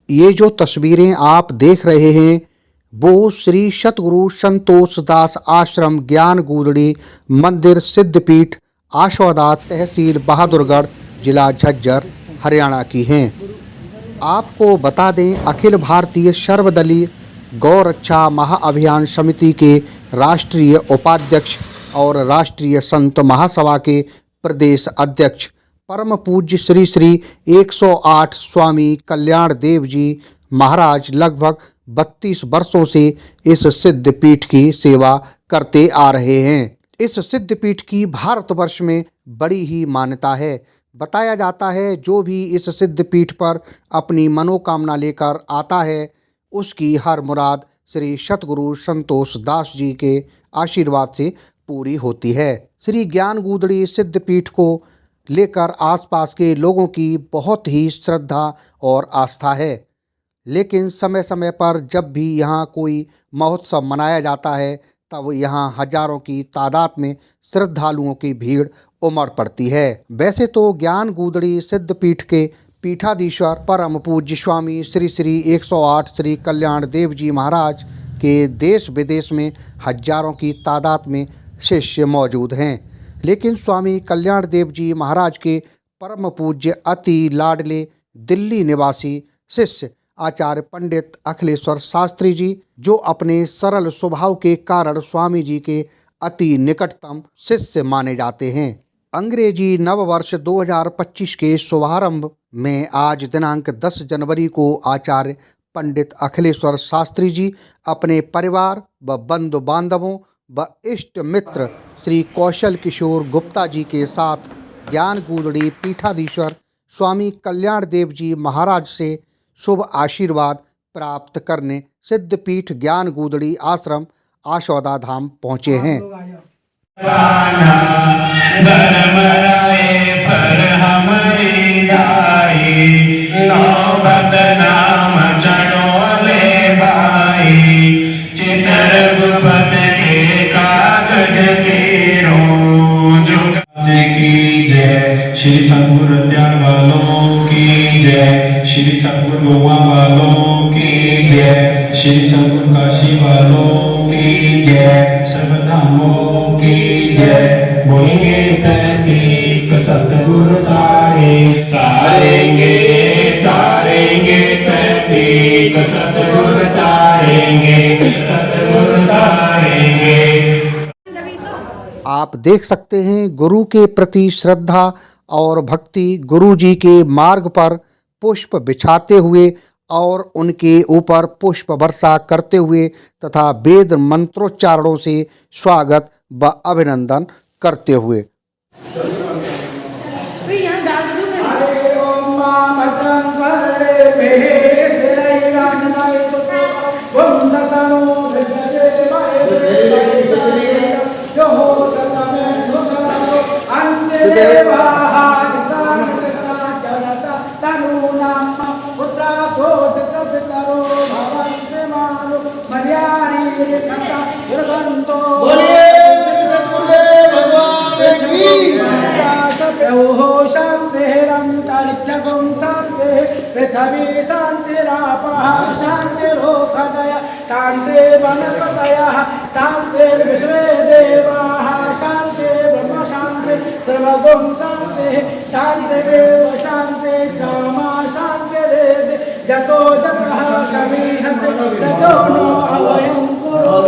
ये जो तस्वीरें आप देख रहे हैं वो श्री सतगुरु संतोष दास आश्रम ज्ञान गूदड़ी मंदिर सिद्धपीठ आशौदा तहसील बहादुरगढ़ जिला झज्जर हरियाणा की हैं। आपको बता दें अखिल भारतीय सर्वदलीय गौ रक्षा महाअभियान समिति के राष्ट्रीय उपाध्यक्ष और राष्ट्रीय संत महासभा के प्रदेश अध्यक्ष परम पूज्य श्री श्री 108 स्वामी कल्याण देव जी महाराज लगभग 32 वर्षों से इस सिद्धपीठ की सेवा करते आ रहे हैं। इस सिद्धपीठ की भारतवर्ष में बड़ी ही मान्यता है। बताया जाता है जो भी इस सिद्धपीठ पर अपनी मनोकामना लेकर आता है उसकी हर मुराद श्री सतगुरु संतोष दास जी के आशीर्वाद से पूरी होती है। श्री ज्ञान गूदड़ी सिद्धपीठ को लेकर आसपास के लोगों की बहुत ही श्रद्धा और आस्था है, लेकिन समय समय पर जब भी यहाँ कोई महोत्सव मनाया जाता है तब यहाँ हजारों की तादाद में श्रद्धालुओं की भीड़ उमड़ पड़ती है। वैसे तो ज्ञान गूदड़ी सिद्धपीठ के पीठाधीश्वर परम पूज्य स्वामी श्री श्री 108 श्री कल्याण देव जी महाराज के देश विदेश में हजारों की तादाद में शिष्य मौजूद हैं, लेकिन स्वामी कल्याण देव जी महाराज के परम पूज्य अति लाडले दिल्ली निवासी शिष्य आचार्य पंडित अखिलेश्वर शास्त्री जी, जो अपने सरल स्वभाव के कारण स्वामी जी के अति निकटतम शिष्य माने जाते हैं। अंग्रेजी नववर्ष 2025 के शुभारंभ में आज दिनांक 10 जनवरी को आचार्य पंडित अखिलेश्वर शास्त्री जी अपने परिवार व बंधु बांधवों व इष्ट मित्र श्री कौशल किशोर गुप्ता जी के साथ ज्ञान गूदड़ी पीठाधीश्वर स्वामी कल्याण देव जी महाराज से शुभ आशीर्वाद प्राप्त करने सिद्धपीठ ज्ञान गूदड़ी आश्रम आशौदा धाम पहुँचे हैं। श्री सतगुरु त्याग वालों की जय, श्री सतगुरु गोवा वालों की जय, श्री सतगुरु काशी वालों की जय, सब धामों की जय। बोलेंगे तहकीक सतगुरु तारे तारेंगे तारेंगे तहकीक सतगुरु तारेंगे सतगुरु तारेंगे। आप देख सकते हैं गुरु के प्रति श्रद्धा और भक्ति, गुरु जी के मार्ग पर पुष्प बिछाते हुए और उनके ऊपर पुष्प वर्षा करते हुए तथा वेद मंत्रोच्चारणों से स्वागत व अभिनंदन करते हुए। पृथ्वी शांतिरापः शांतिरोषधय शांति वनस्पतयः शांतिर्विश्वे देवाः शांति ब्रह्म शांति सर्वगुण शांति शांतिरेव शांति सामा शांतिरेव जतो जतः समीहते ततो नो अवयं कुरु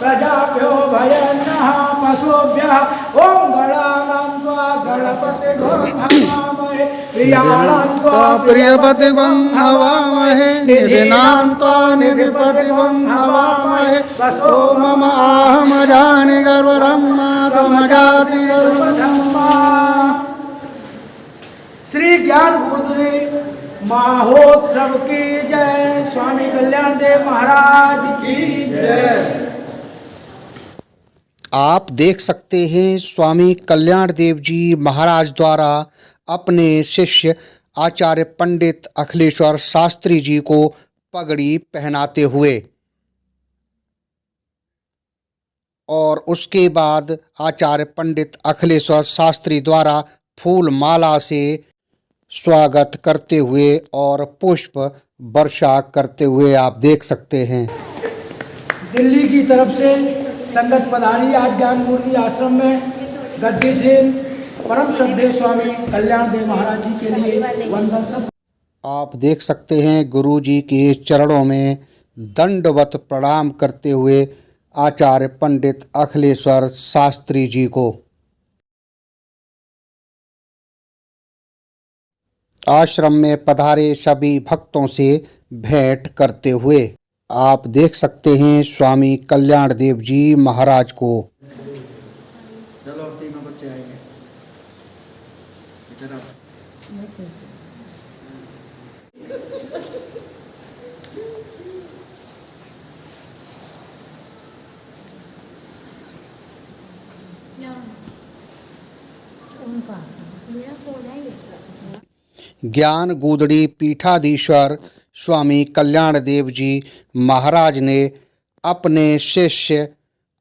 प्रजाभ्यो भयन्नः पशुभ्यः ॐ गणानान्त्वा गणपतिं हवामहे प्रियपतिं हवामहे निधिनान्त्वा निधिपतिं हवामहे वसो मम आहमजानि गर्वरम्मा त्वमजाति गर्वधम्मा। श्री ज्ञान गूदड़ी महोत्सव की जय, स्वामी कल्याण देव महाराज की जय। आप देख सकते हैं स्वामी कल्याण देव जी महाराज द्वारा अपने शिष्य आचार्य पंडित अखिलेश्वर शास्त्री जी को पगड़ी पहनाते हुए और उसके बाद आचार्य पंडित अखिलेश्वर शास्त्री द्वारा फूल माला से स्वागत करते हुए और पुष्प वर्षा करते हुए आप देख सकते हैं। दिल्ली की तरफ से संगत पधारी आज ज्ञान गुरुजी आश्रम में गद्दीशील परम श्रद्धेय स्वामी कल्याण देव महाराज जी के लिए वंदन सब। आप देख सकते हैं गुरु जी के चरणों में दंडवत प्रणाम करते हुए आचार्य पंडित अखिलेश्वर शास्त्री जी को। आश्रम में पधारे सभी भक्तों से भेंट करते हुए आप देख सकते हैं स्वामी कल्याण देव जी महाराज को। चलो तीनों बच्चे आएंगे इधर आओ। ज्ञान गूदड़ी पीठाधीश्वर स्वामी कल्याण देव जी महाराज ने अपने शिष्य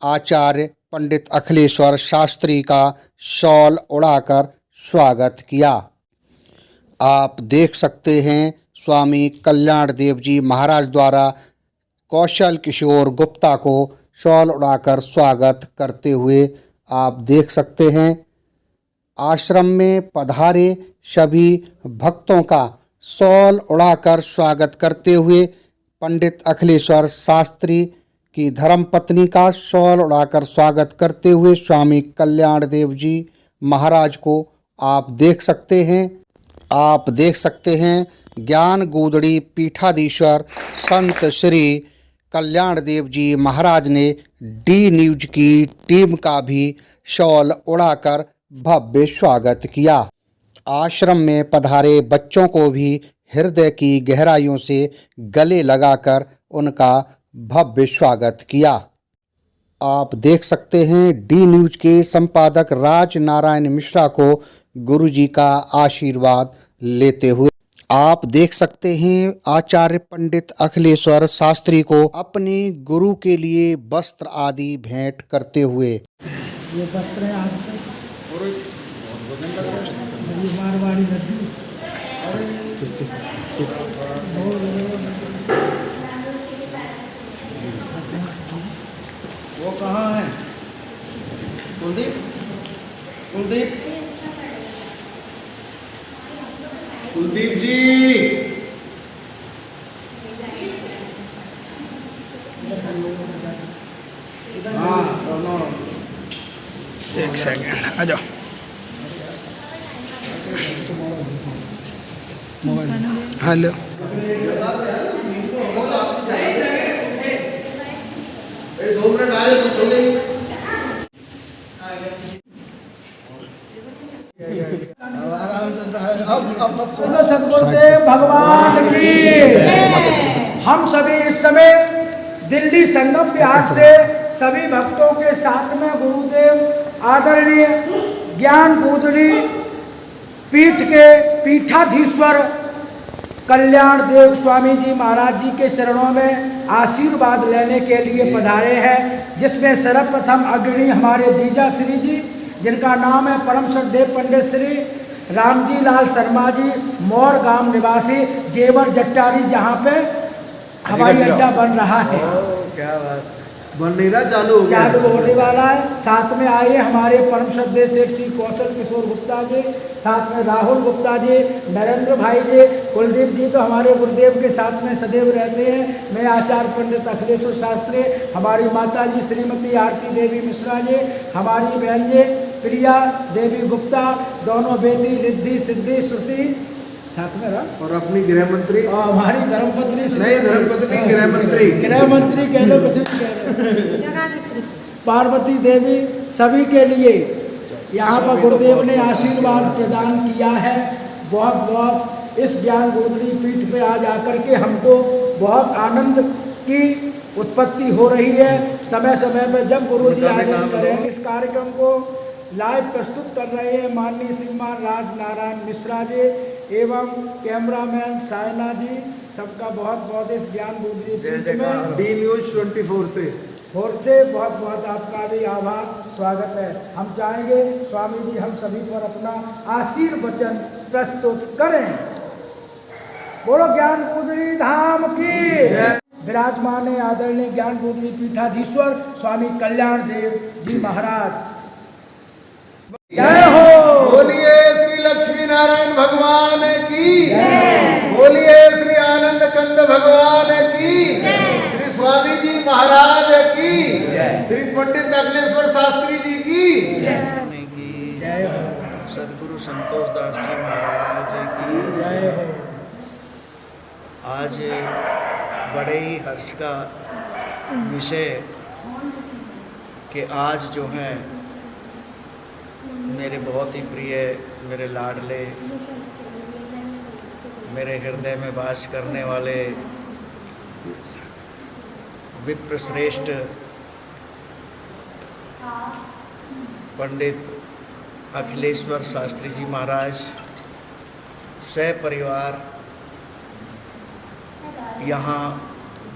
आचार्य पंडित अखिलेश्वर शास्त्री का शॉल उड़ाकर स्वागत किया। आप देख सकते हैं स्वामी कल्याण देव जी महाराज द्वारा कौशल किशोर गुप्ता को शॉल उड़ाकर स्वागत करते हुए आप देख सकते हैं। आश्रम में पधारे सभी भक्तों का शॉल उड़ाकर स्वागत करते हुए पंडित अखिलेश्वर शास्त्री की धर्मपत्नी का शॉल उड़ाकर स्वागत करते हुए स्वामी कल्याण देव जी महाराज को आप देख सकते हैं। आप देख सकते हैं ज्ञान गूदड़ी पीठाधीश्वर संत श्री कल्याण देव जी महाराज ने डी न्यूज की टीम का भी शॉल उड़ाकर भव्य स्वागत किया। आश्रम में पधारे बच्चों को भी हृदय की गहराइयों से गले लगाकर उनका भव्य स्वागत किया। आप देख सकते हैं डी न्यूज के संपादक राज नारायण मिश्रा को गुरुजी का आशीर्वाद लेते हुए आप देख सकते हैं आचार्य पंडित अखिलेश्वर शास्त्री को अपने गुरु के लिए वस्त्र आदि भेंट करते हुए। ये वस्त्र है आपके मारवाड़ी लड्डू वो कहाँ है? कुलदीप कुलदीप कुलदीप जी हाँ दोनों एक सेकंड आ जाओ। हेलो सुनो सदगुरुदेव भगवान की। हम सभी इस समय दिल्ली संगम बिहार से सभी भक्तों के साथ में गुरुदेव आदरणीय ज्ञान गूदड़ी पीठ के पीठाधीश्वर कल्याण देव स्वामी जी महाराज जी के चरणों में आशीर्वाद लेने के लिए पधारे हैं, जिसमें सर्वप्रथम अग्रणी हमारे जीजा श्री जी जिनका नाम है परम श्रद्धेय पंडित श्री रामजी लाल शर्मा जी, मौर गांव निवासी, जेवर जट्टारी, जहाँ पे हवाई अड्डा बन रहा है। क्या बात, बन नहीं रहा, चालू होने वाला है। साथ में आए हमारे परम श्रद्धेय सेठ श्री कौशल किशोर गुप्ता जी, साथ में राहुल गुप्ता जी, नरेंद्र भाई जी, कुलदीप जी तो हमारे गुरुदेव के साथ में सदैव रहते हैं। मैं आचार्य पंडित अखिलेश्वर शास्त्री, हमारी माता जी श्रीमती आरती देवी मिश्रा जी, हमारी बहन जी प्रिया देवी गुप्ता, दोनों बेटी रिद्धि सिद्धि श्रुति साथ में रहा, और अपनी गृह मंत्री और हमारी धर्मपत्नी नहीं धर्मपत्नी गृह मंत्री कह लो, कुछ कह लो, पार्वती देवी, सभी के लिए यहाँ पर गुरुदेव ने आशीर्वाद प्रदान किया है। बहुत बहुत इस ज्ञान गूदड़ी पीठ पे आज आकर के हमको बहुत आनंद की उत्पत्ति हो रही है। समय समय पर जब गुरुजी आदेश करें इस कार्यक्रम को लाइव प्रस्तुत कर रहे हैं माननीय श्रीमान राज नारायण मिश्रा जी एवं कैमरामैन सायना जी, सबका बहुत बहुत इस ज्ञान गूदड़ी पीठ में डी न्यूज 24 से बहुत बहुत आपका भी आभार, स्वागत है। हम चाहेंगे स्वामी जी हम सभी पर अपना आशीर्वचन प्रस्तुत करें। बोलो ज्ञान गुदड़ी धाम की। विराजमान है आदरणीय ज्ञान गुदड़ी पीठाधीश्वर स्वामी कल्याण देव जी महाराज। जय हो। बोलिए श्री लक्ष्मी नारायण भगवान की, बोलिए श्री आनंद कंद भगवान की, श्री स्वामी जी महाराज की, श्री पंडित अखिलेश्वर शास्त्री जी की जय हो। सदगुरु संतोष दास जी महाराज की जय हो। आज बड़े ही हर्ष का विषय कि आज जो हैं मेरे बहुत ही प्रिय, मेरे लाडले, मेरे हृदय में वास करने वाले विप्र श्रेष्ठ पंडित अखिलेश्वर शास्त्री जी महाराज सपरिवार यहाँ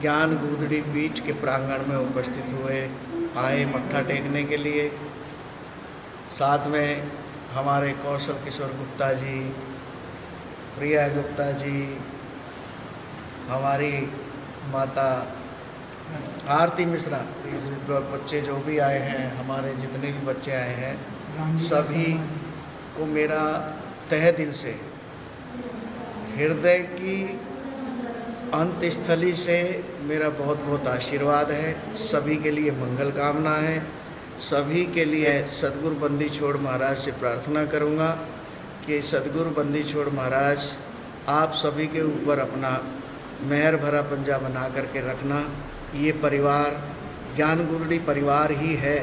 ज्ञान गुदड़ी पीठ के प्रांगण में उपस्थित हुए, आए मत्था टेकने के लिए। साथ में हमारे कौशल किशोर गुप्ता जी, प्रिया गुप्ता जी, हमारी माता आरती मिश्रा, बच्चे जो भी आए हैं, हमारे जितने भी बच्चे आए हैं, सभी को मेरा तहे दिल से, हृदय की अंतस्थली से मेरा बहुत बहुत आशीर्वाद है। सभी के लिए मंगल कामना है। सभी के लिए सदगुरु बंदी छोड़ महाराज से प्रार्थना करूंगा कि सदगुरु बंदी छोड़ महाराज आप सभी के ऊपर अपना मेहर भरा पंजा बना करके रखना। ये परिवार ज्ञान गुदड़ी परिवार ही है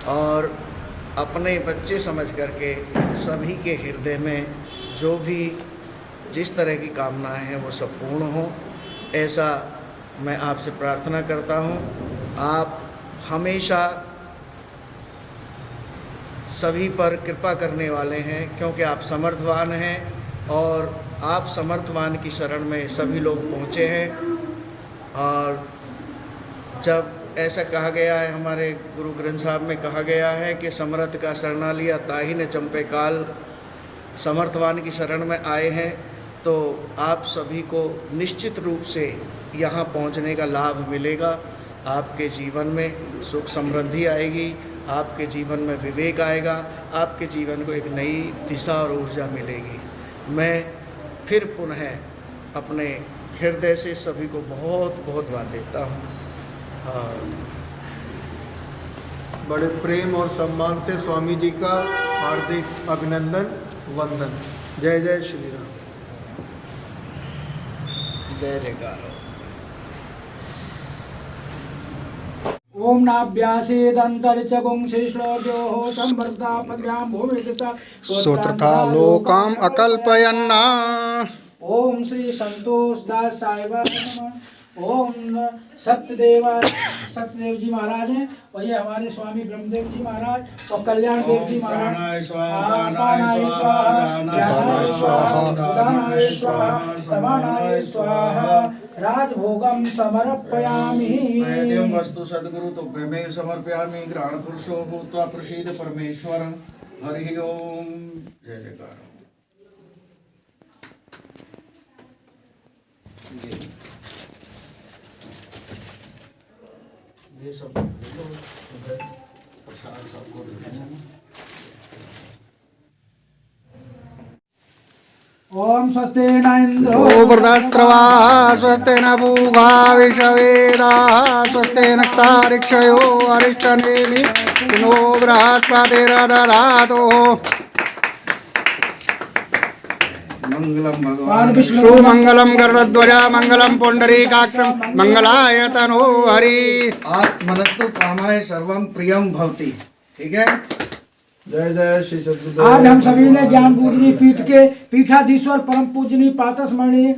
और अपने बच्चे समझ करके सभी के हृदय में जो भी जिस तरह की कामनाएं हैं वो सब पूर्ण हो, ऐसा मैं आपसे प्रार्थना करता हूँ। आप हमेशा सभी पर कृपा करने वाले हैं क्योंकि आप समर्थवान हैं और आप समर्थवान की शरण में सभी लोग पहुँचे हैं। और जब ऐसा कहा गया है, हमारे गुरु ग्रंथ साहब में कहा गया है कि समर्थ का शरणा लिया ताही ने चंपे काल, समर्थवान की शरण में आए हैं, तो आप सभी को निश्चित रूप से यहाँ पहुँचने का लाभ मिलेगा। आपके जीवन में सुख समृद्धि आएगी, आपके जीवन में विवेक आएगा, आपके जीवन को एक नई दिशा और ऊर्जा मिलेगी। मैं फिर पुनः अपने हृदय से सभी को बहुत बहुत बात देता हूँ। बड़े प्रेम और सम्मान से स्वामी जी का हार्दिक अभिनंदन, वंदन। जय जय श्री राम। जय जयकार। ओम नाभ्यासेदन्तरिक्षगुं शेषलोक्योः संवर्ता पद्भ्यां भूमिर्दिशा श्रोत्रथा लोकाम अकल्पयन्ना। ओम श्री संतोष दास साहिबा नमः। ओम सत्यदेव जी महाराज हैं और ये हमारे स्वामी ब्रह्मदेव जी महाराज और कल्याण देव जी महाराज। अपानाय स्वाहा, ज्ञानाय स्वाहा, उदानाय स्वाहा, समानाय स्वाहा, राजभोगं समर्पयामि। वैद्यं वस्तु सद्गुरु तुभ्यमेव समर्पयामि। ग्रहण पुरुषो भूत्वा प्रसीद परमेश्वर। हरि ओम। जय जयकार। ये सब प्रसाद सबको देना। ओम स्वस्ति न इन्द्रो वृद्धस्रवा स्वस्ति न भूगा विषवेदाः स्वस्ति नक्तारिक्षयो अरिष्टनेमि नो बृहस्पतिर्दधातु। मंगलम भगवान भगवान विष्णु सुमंगलम गरुड़ध्वजा मंगलम पुंडरीकाक्षं मंगलाय तनो हरि। आत्मनस्तु कामाय सर्वम प्रियम भवति। ठीक है। जय जय श्री सद्गुरु। आज हम सभी ने ज्ञान गुदड़ी पीठ के पीठाधीश्वर परम पूजनीय पातस्मरणीय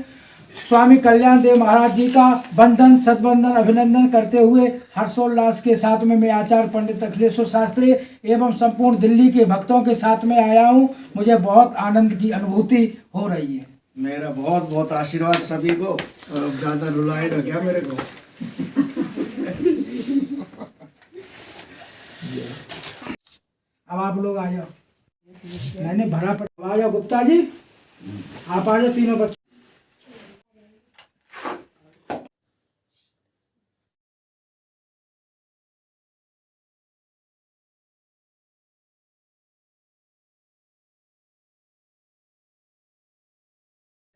स्वामी कल्याण देव महाराज जी का वंदन सद्वंदन अभिनंदन करते हुए हर्षोल्लास के साथ में मैं आचार्य पंडित अखिलेश्वर शास्त्री एवं संपूर्ण दिल्ली के भक्तों के साथ में आया हूँ। मुझे बहुत आनंद की अनुभूति हो रही है। मेरा बहुत बहुत आशीर्वाद सभी को। और ज़्यादा रुलाएगा क्या मेरे को? अब आप लोग आ जाओ। मैंने भरा पड़ आ जाओ गुप्ता जी। आप आ जाओ तीनों बच्चे।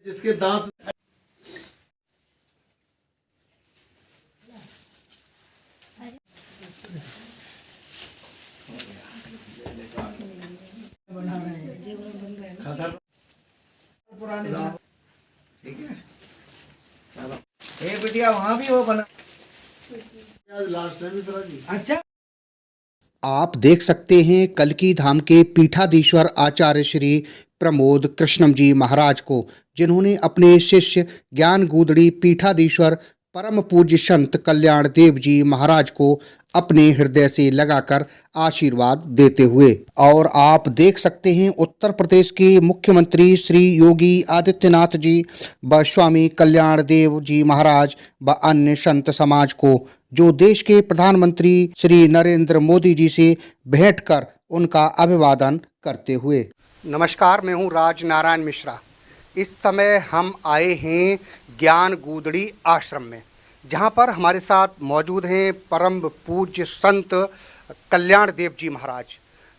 जिसके दांत बना रहे हैं पुराने ठीक है, चलो। ए बिटिया वहाँ भी वो बना। लास्ट टाइम इतना जी। अच्छा आप देख सकते हैं कल्की धाम के पीठाधीश्वर आचार्य श्री प्रमोद कृष्णम जी महाराज को, जिन्होंने अपने शिष्य ज्ञान गूदड़ी पीठाधीश्वर परम पूज्य संत कल्याण देव जी महाराज को अपने हृदय से लगाकर आशीर्वाद देते हुए। और आप देख सकते हैं उत्तर प्रदेश के मुख्यमंत्री श्री योगी आदित्यनाथ जी व स्वामी कल्याण देव जी महाराज व अन्य संत समाज को, जो देश के प्रधानमंत्री श्री नरेंद्र मोदी जी से भेंट कर उनका अभिवादन करते हुए। नमस्कार, मैं हूं राज नारायण मिश्रा। इस समय हम आए हैं ज्ञान गूदड़ी आश्रम में, जहां पर हमारे साथ मौजूद हैं परम पूज्य संत कल्याण देव जी महाराज,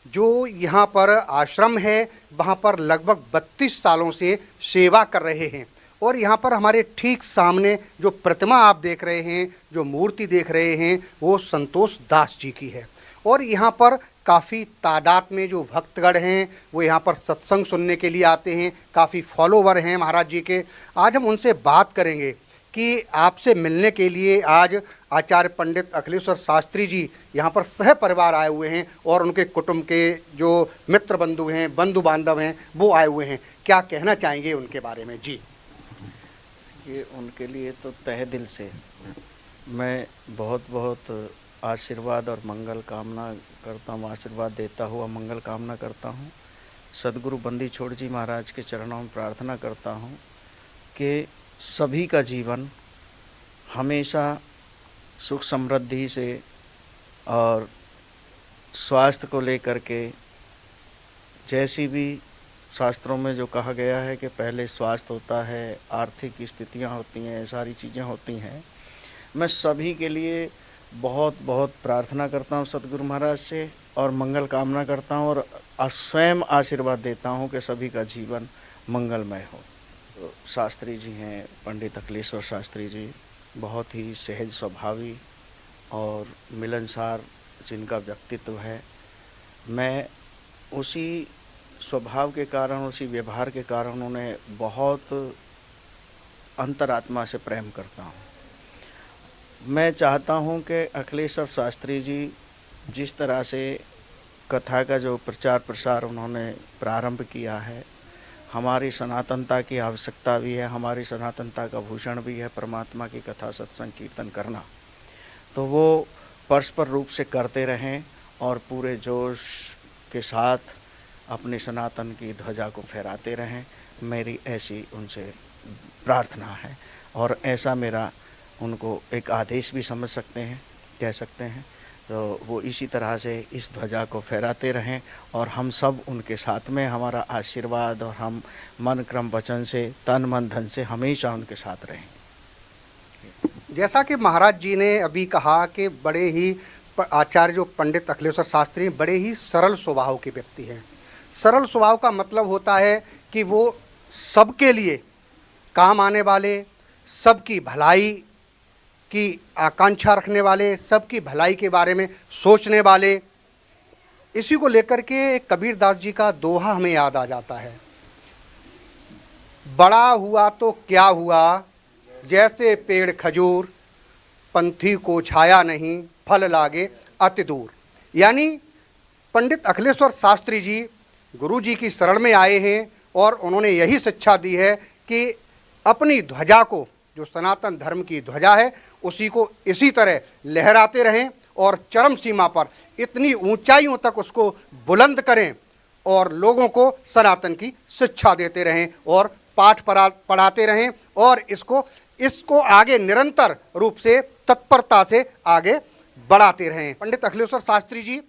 जो यहां पर आश्रम है वहां पर लगभग 32 सालों से सेवा कर रहे हैं। और यहाँ पर हमारे ठीक सामने जो प्रतिमा आप देख रहे हैं, जो मूर्ति देख रहे हैं, वो संतोष दास जी की है। और यहाँ पर काफ़ी तादाद में जो भक्तगण हैं वो यहाँ पर सत्संग सुनने के लिए आते हैं, काफ़ी फॉलोवर हैं महाराज जी के। आज हम उनसे बात करेंगे कि आपसे मिलने के लिए आज आचार्य पंडित अखिलेश्वर शास्त्री जी यहाँ पर सह परिवार आए हुए हैं और उनके कुटुंब के जो मित्र बंधु हैं, बंधु बांधव हैं, वो आए हुए हैं। क्या कहना चाहेंगे उनके बारे में जी? ये उनके लिए तो तहे दिल से मैं बहुत बहुत आशीर्वाद और मंगल कामना करता हूँ, आशीर्वाद देता हुआ मंगल कामना करता हूँ। सदगुरु बंदी छोड़ जी महाराज के चरणों में प्रार्थना करता हूँ कि सभी का जीवन हमेशा सुख समृद्धि से और स्वास्थ्य को लेकर के, जैसी भी शास्त्रों में जो कहा गया है कि पहले स्वास्थ्य होता है, आर्थिक स्थितियां होती हैं, सारी चीज़ें होती हैं। मैं सभी के लिए बहुत बहुत प्रार्थना करता हूं सतगुरु महाराज से और मंगल कामना करता हूं और स्वयं आशीर्वाद देता हूं कि सभी का जीवन मंगलमय हो। तो शास्त्री जी हैं, पंडित अखिलेश्वर शास्त्री जी, बहुत ही सहज स्वभावी और मिलनसार जिनका व्यक्तित्व है। मैं उसी स्वभाव के कारण, उसी व्यवहार के कारण उन्हें बहुत अंतरात्मा से प्रेम करता हूँ। मैं चाहता हूँ कि अखिलेश्वर शास्त्री जी जिस तरह से कथा का जो प्रचार प्रसार उन्होंने प्रारंभ किया है, हमारी सनातनता की आवश्यकता भी है, हमारी सनातनता का भूषण भी है परमात्मा की कथा सत्संग कीर्तन करना, तो वो परस्पर रूप से करते रहें और पूरे जोश के साथ अपने सनातन की ध्वजा को फहराते रहें। मेरी ऐसी उनसे प्रार्थना है और ऐसा मेरा उनको एक आदेश भी समझ सकते हैं, कह सकते हैं। तो वो इसी तरह से इस ध्वजा को फहराते रहें और हम सब उनके साथ में, हमारा आशीर्वाद और हम मन क्रम वचन से, तन मन धन से हमेशा उनके साथ रहें। जैसा कि महाराज जी ने अभी कहा कि बड़े ही आचार्य जो पंडित अखिलेश्वर शास्त्री बड़े ही सरल स्वभाव के व्यक्ति हैं। सरल स्वभाव का मतलब होता है कि वो सबके लिए काम आने वाले, सबकी भलाई की आकांक्षा रखने वाले, सबकी भलाई के बारे में सोचने वाले। इसी को लेकर के कबीरदास जी का दोहा हमें याद आ जाता है, बड़ा हुआ तो क्या हुआ, जैसे पेड़ खजूर, पंथी को छाया नहीं, फल लागे अति दूर। यानी पंडित अखिलेश्वर शास्त्री जी गुरु जी की शरण में आए हैं और उन्होंने यही शिक्षा दी है कि अपनी ध्वजा को, जो सनातन धर्म की ध्वजा है, उसी को इसी तरह लहराते रहें और चरम सीमा पर इतनी ऊंचाइयों तक उसको बुलंद करें और लोगों को सनातन की शिक्षा देते रहें और पाठ पढ़ाते रहें और इसको आगे निरंतर रूप से तत्परता से आगे बढ़ाते रहें। पंडित अखिलेश्वर शास्त्री जी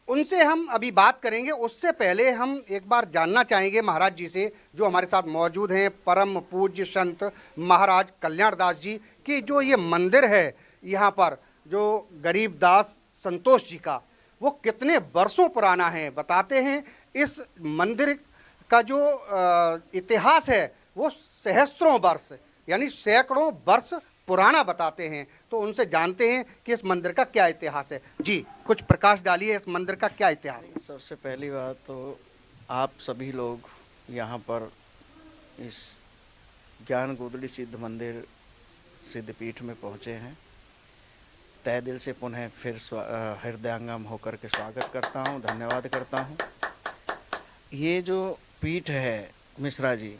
उनसे हम अभी बात करेंगे। उससे पहले हम एक बार जानना चाहेंगे महाराज जी से, जो हमारे साथ मौजूद हैं, परम पूज्य संत महाराज कल्याणदास जी, कि जो ये मंदिर है यहाँ पर, जो गरीबदास संतोष जी का, वो कितने वर्षों पुराना है। बताते हैं इस मंदिर का जो इतिहास है वो सहस्त्रों वर्ष यानी सैकड़ों वर्ष पुराना बताते हैं। तो उनसे जानते हैं कि इस मंदिर का क्या इतिहास है। जी, कुछ प्रकाश डालिए, इस मंदिर का क्या इतिहास है। सबसे पहली बात तो आप सभी लोग यहाँ पर इस ज्ञान गोदड़ी सिद्ध मंदिर सिद्धपीठ में पहुँचे हैं। तहे दिल से पुनः फिर हृदयंगम होकर के स्वागत करता हूँ, धन्यवाद करता हूँ। ये जो पीठ है मिश्रा जी,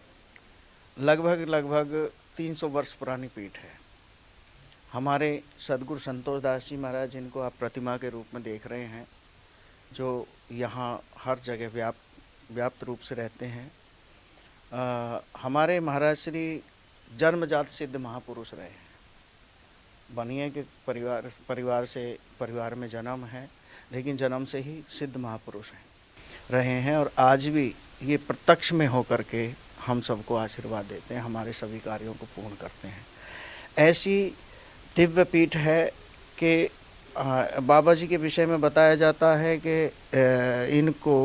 लगभग 300 वर्ष पुरानी पीठ है। हमारे सदगुरु संतोष दास जी महाराज, जिनको आप प्रतिमा के रूप में देख रहे हैं, जो यहाँ हर जगह व्याप्त रूप से रहते हैं, हमारे महाराज श्री जन्मजात सिद्ध महापुरुष रहे हैं। बनिए के परिवार में जन्म है, लेकिन जन्म से ही सिद्ध महापुरुष हैं रहे हैं, और आज भी ये प्रत्यक्ष में होकर के हम सबको आशीर्वाद देते हैं, हमारे सभी कार्यों को पूर्ण करते हैं। ऐसी दिव्य पीठ है कि बाबा जी के विषय में बताया जाता है कि इनको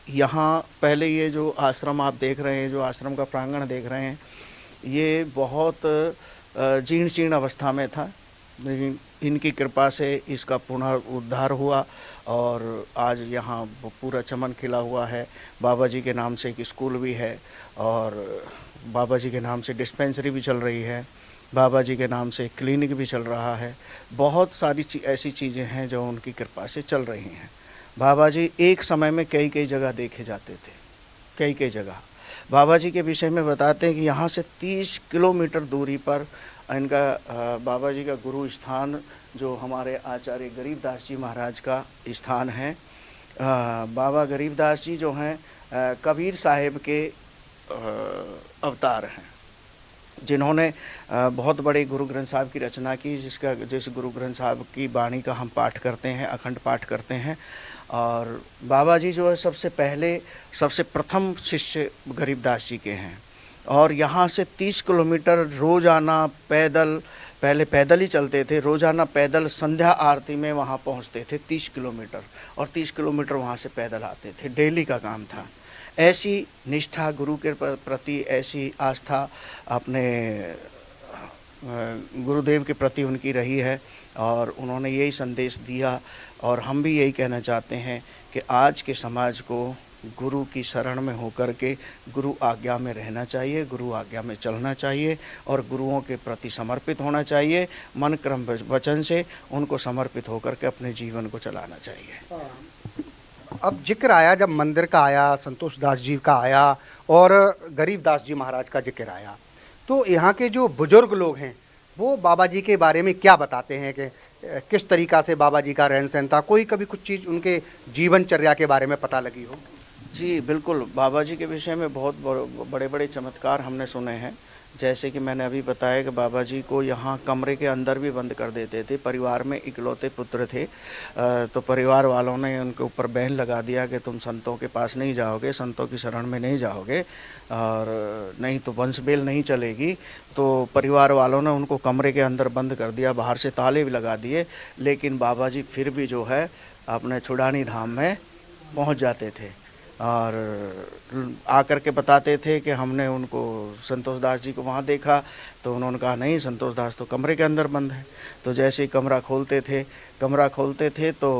यहाँ पहले ये जो आश्रम आप देख रहे हैं, जो आश्रम का प्रांगण देख रहे हैं, ये बहुत जीर्ण शीर्ण अवस्था में था, लेकिन इनकी कृपा से इसका पुनरुद्धार हुआ और आज यहाँ पूरा चमन खिला हुआ है। बाबा जी के नाम से एक स्कूल भी है और बाबा जी के नाम से डिस्पेंसरी भी चल रही है, बाबा जी के नाम से क्लिनिक भी चल रहा है। बहुत सारी ऐसी चीज़ें हैं जो उनकी कृपा से चल रही हैं। बाबा जी एक समय में कई जगह देखे जाते थे, कई जगह। बाबा जी के विषय में बताते हैं कि यहाँ से 30 किलोमीटर दूरी पर इनका बाबा जी का गुरु स्थान, जो हमारे आचार्य गरीबदास जी महाराज का स्थान है। बाबा गरीबदास जी जो हैं कबीर साहिब के अवतार हैं, जिन्होंने बहुत बड़े गुरु ग्रंथ साहब की रचना की, जिस गुरु ग्रंथ साहब की बाणी का हम पाठ करते हैं, अखंड पाठ करते हैं। और बाबा जी जो है सबसे प्रथम शिष्य गरीबदास जी के हैं। और यहाँ से 30 किलोमीटर रोज़ाना पहले पैदल ही चलते थे, रोज़ाना पैदल संध्या आरती में वहाँ पहुँचते थे 30 किलोमीटर, और 30 किलोमीटर वहाँ से पैदल आते थे। डेली का काम था। ऐसी निष्ठा गुरु के प्रति, ऐसी आस्था अपने गुरुदेव के प्रति उनकी रही है, और उन्होंने यही संदेश दिया। और हम भी यही कहना चाहते हैं कि आज के समाज को गुरु की शरण में होकर के गुरु आज्ञा में रहना चाहिए, गुरु आज्ञा में चलना चाहिए, और गुरुओं के प्रति समर्पित होना चाहिए। मन क्रम वचन से उनको समर्पित होकर के अपने जीवन को चलाना चाहिए। अब जिक्र आया, जब मंदिर का आया, संतोष दास जी का आया और गरीबदास जी महाराज का जिक्र आया, तो यहाँ के जो बुजुर्ग लोग हैं वो बाबा जी के बारे में क्या बताते हैं कि किस तरीक़ा से बाबा जी का रहन सहन था? कोई कभी कुछ चीज़ उनके जीवनचर्या के बारे में पता लगी हो? जी बिल्कुल, बाबा जी के विषय में बहुत बड़े चमत्कार हमने सुने हैं। जैसे कि मैंने अभी बताया कि बाबा जी को यहाँ कमरे के अंदर भी बंद कर देते थे। परिवार में इकलौते पुत्र थे, तो परिवार वालों ने उनके ऊपर बैन लगा दिया कि तुम संतों के पास नहीं जाओगे, संतों की शरण में नहीं जाओगे, और नहीं तो वंश बेल नहीं चलेगी। तो परिवार वालों ने उनको कमरे के अंदर बंद कर दिया, बाहर से ताले भी लगा दिए। लेकिन बाबा जी फिर भी जो है अपने छुड़ानी धाम में पहुँच जाते थे, और आकर के बताते थे कि हमने उनको संतोष दास जी को वहाँ देखा। तो उन्होंने कहा नहीं, संतोष दास तो कमरे के अंदर बंद है। तो जैसे ही कमरा खोलते थे तो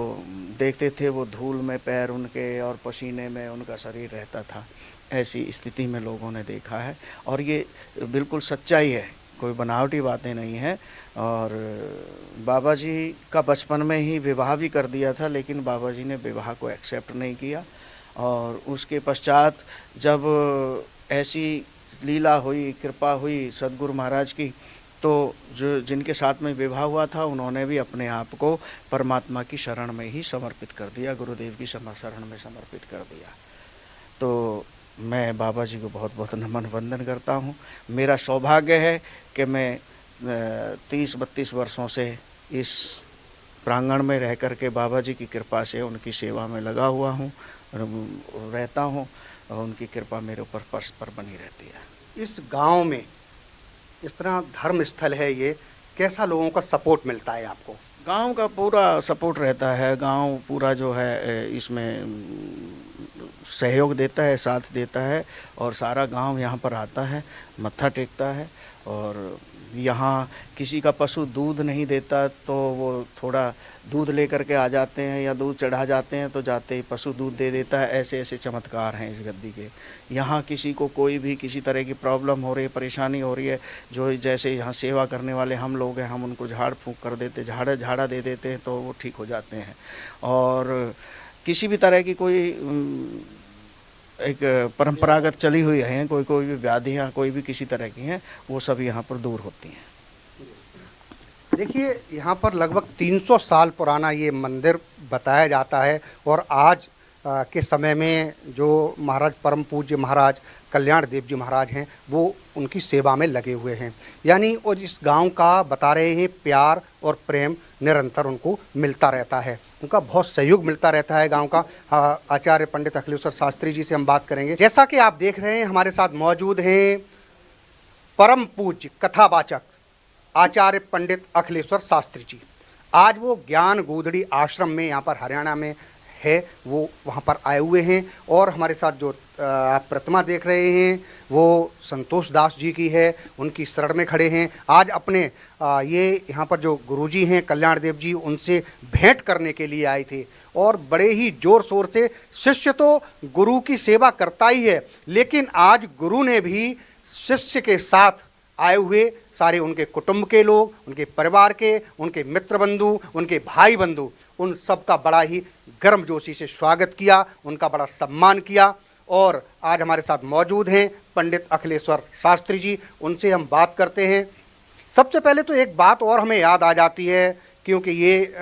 देखते थे वो धूल में पैर उनके और पसीने में उनका शरीर रहता था। ऐसी स्थिति में लोगों ने देखा है, और ये बिल्कुल सच्चाई है, कोई बनावटी बातें नहीं हैं। और बाबा जी का बचपन में ही विवाह भी कर दिया था, लेकिन बाबा जी ने विवाह को एक्सेप्ट नहीं किया। और उसके पश्चात जब ऐसी लीला हुई, कृपा हुई सदगुरु महाराज की, तो जो जिनके साथ में विवाह हुआ था उन्होंने भी अपने आप को परमात्मा की शरण में ही समर्पित कर दिया, गुरुदेव की शरण में समर्पित कर दिया। तो मैं बाबा जी को बहुत बहुत नमन वंदन करता हूँ। मेरा सौभाग्य है कि मैं 30-32 वर्षों से इस प्रांगण में रह कर के बाबा जी की कृपा से उनकी सेवा में लगा हुआ हूँ, रहता हूँ, और उनकी कृपा मेरे ऊपर परस्पर बनी रहती है। इस गांव में इस तरह धर्म स्थल है, ये कैसा लोगों का सपोर्ट मिलता है आपको? गांव का पूरा सपोर्ट रहता है, गांव पूरा जो है इसमें सहयोग देता है, साथ देता है, और सारा गांव यहाँ पर आता है, मत्था टेकता है। और यहाँ किसी का पशु दूध नहीं देता तो वो थोड़ा दूध लेकर के आ जाते हैं या दूध चढ़ा जाते हैं, तो जाते ही पशु दूध दे देता है। ऐसे ऐसे चमत्कार हैं इस गद्दी के। यहाँ किसी को कोई भी किसी तरह की प्रॉब्लम हो रही है, परेशानी हो रही है, जो जैसे यहाँ सेवा करने वाले हम लोग हैं, हम उनको झाड़ फूंक कर देते, झाड़ा दे देते हैं, तो वो ठीक हो जाते हैं। और किसी भी तरह की कोई एक परंपरागत चली हुई है, कोई भी व्याधियाँ कोई भी किसी तरह की हैं, वो सब यहाँ पर दूर होती हैं। देखिए, यहाँ पर लगभग 300 साल पुराना ये मंदिर बताया जाता है, और आज के समय में जो महाराज परम पूज्य महाराज कल्याण देव जी महाराज हैं, वो उनकी सेवा में लगे हुए हैं। यानी और इस गांव का बता रहे हैं प्यार और प्रेम निरंतर उनको मिलता रहता है, उनका बहुत सहयोग मिलता रहता है गांव का। आचार्य पंडित अखिलेश्वर शास्त्री जी से हम बात करेंगे। जैसा कि आप देख रहे हैं, हमारे साथ मौजूद हैं परम पूज्य कथावाचक आचार्य पंडित अखिलेश्वर शास्त्री जी। आज वो ज्ञान गोदड़ी आश्रम में यहाँ पर हरियाणा में है, वो वहाँ पर आए हुए हैं। और हमारे साथ जो आप प्रतिमा देख रहे हैं वो संतोष दास जी की है, उनकी शरण में खड़े हैं। आज अपने ये यहाँ पर जो गुरुजी हैं कल्याण देव जी, उनसे भेंट करने के लिए आए थे, और बड़े ही ज़ोर शोर से, शिष्य तो गुरु की सेवा करता ही है, लेकिन आज गुरु ने भी शिष्य के साथ आए हुए सारे उनके कुटुंब के लोग, उनके परिवार के, उनके मित्र बंधु, उनके भाई बंधु, उन सब का बड़ा ही गर्मजोशी से स्वागत किया, उनका बड़ा सम्मान किया। और आज हमारे साथ मौजूद हैं पंडित अखिलेश्वर शास्त्री जी, उनसे हम बात करते हैं। सबसे पहले तो एक बात और हमें याद आ जाती है, क्योंकि ये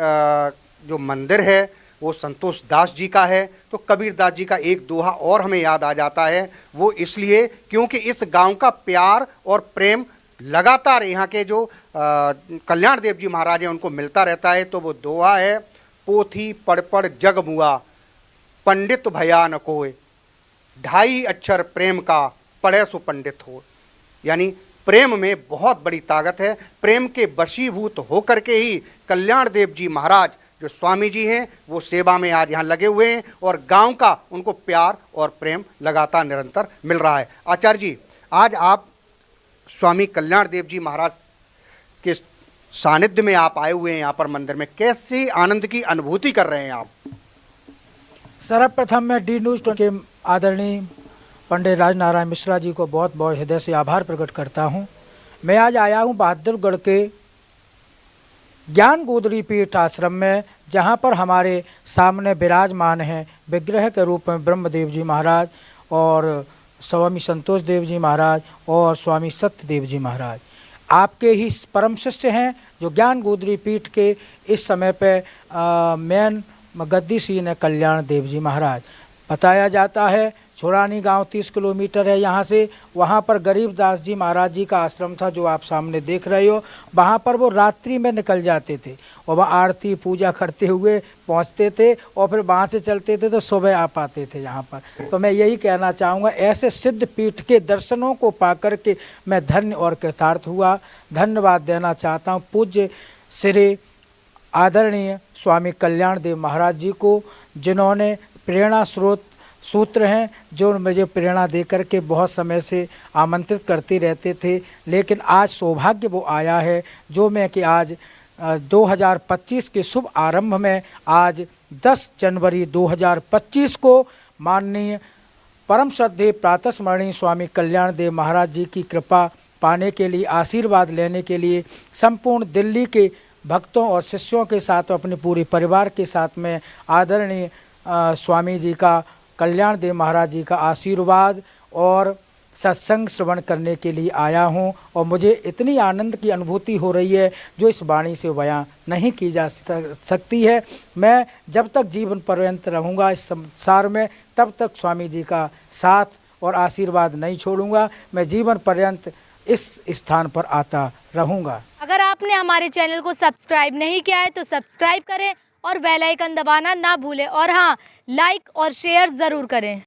जो मंदिर है वो संतोष दास जी का है, तो कबीर दास जी का एक दोहा और हमें याद आ जाता है। वो इसलिए क्योंकि इस गांव का प्यार और प्रेम लगातार यहाँ के जो कल्याण देव जी महाराज हैं उनको मिलता रहता है। तो वो दोहा है, पोथी पढ़ पढ़ जग मुआ, पंडित भया न कोय, 2.5 अक्षर प्रेम का, पढ़े सो पंडित हो। यानी प्रेम में बहुत बड़ी ताकत है। प्रेम के वशीभूत होकर के ही कल्याण देव जी महाराज जो स्वामी जी हैं वो सेवा में आज यहाँ लगे हुए हैं, और गांव का उनको प्यार और प्रेम लगातार निरंतर मिल रहा है। आचार्य जी, आज आप स्वामी कल्याण देव जी महाराज के सानिध्य में आप आए हुए हैं यहाँ पर मंदिर में, कैसे आनंद की अनुभूति कर रहे हैं आप? सर्वप्रथम मैं डी न्यूज़ के आदरणीय पंडित राजनारायण मिश्रा जी को बहुत बहुत हृदय से आभार प्रकट करता हूँ। मैं आज आया हूँ बहादुरगढ़ के ज्ञान गोदड़ी पीठ आश्रम में, जहाँ पर हमारे सामने विराजमान हैं विग्रह के रूप में ब्रह्मदेव जी महाराज और स्वामी संतोष देव जी महाराज और स्वामी सत्यदेव जी महाराज। आपके ही परम शिष्य हैं, जो ज्ञान गोदड़ी पीठ के इस समय पे मेन गद्दी सीन है कल्याण देव जी महाराज। बताया जाता है छोरानी गांव 30 किलोमीटर है यहाँ से, वहाँ पर गरीबदास जी महाराज जी का आश्रम था जो आप सामने देख रहे हो। वहाँ पर वो रात्रि में निकल जाते थे और वह आरती पूजा करते हुए पहुँचते थे, और फिर वहाँ से चलते थे तो सुबह आ पाते थे यहाँ पर। तो मैं यही कहना चाहूँगा, ऐसे सिद्ध पीठ के दर्शनों को पाकर के मैं धन्य और कृतार्थ हुआ। धन्यवाद देना चाहता हूँ पूज्य श्री आदरणीय स्वामी कल्याण देव महाराज जी को, जिन्होंने प्रेरणा स्रोत सूत्र हैं, जो मुझे प्रेरणा दे कर के बहुत समय से आमंत्रित करते रहते थे। लेकिन आज सौभाग्य वो आया है जो मैं कि आज 2025 के शुभ आरंभ में आज 10 जनवरी 2025 को माननीय परम श्रद्धेय प्रातः स्मरणीय स्वामी कल्याण देव महाराज जी की कृपा पाने के लिए, आशीर्वाद लेने के लिए संपूर्ण दिल्ली के भक्तों और शिष्यों के साथ, अपने पूरे परिवार के साथ में आदरणीय स्वामी जी का, कल्याण देव महाराज जी का आशीर्वाद और सत्संग श्रवण करने के लिए आया हूं। और मुझे इतनी आनंद की अनुभूति हो रही है जो इस वाणी से बयां नहीं की जा सकती है। मैं जब तक जीवन पर्यंत रहूंगा इस संसार में, तब तक स्वामी जी का साथ और आशीर्वाद नहीं छोड़ूंगा। मैं जीवन पर्यंत इस स्थान पर आता रहूँगा। अगर आपने हमारे चैनल को सब्सक्राइब नहीं किया है तो सब्सक्राइब करें और बेल आइकन दबाना ना भूलें और हाँ, लाइक और शेयर ज़रूर करें।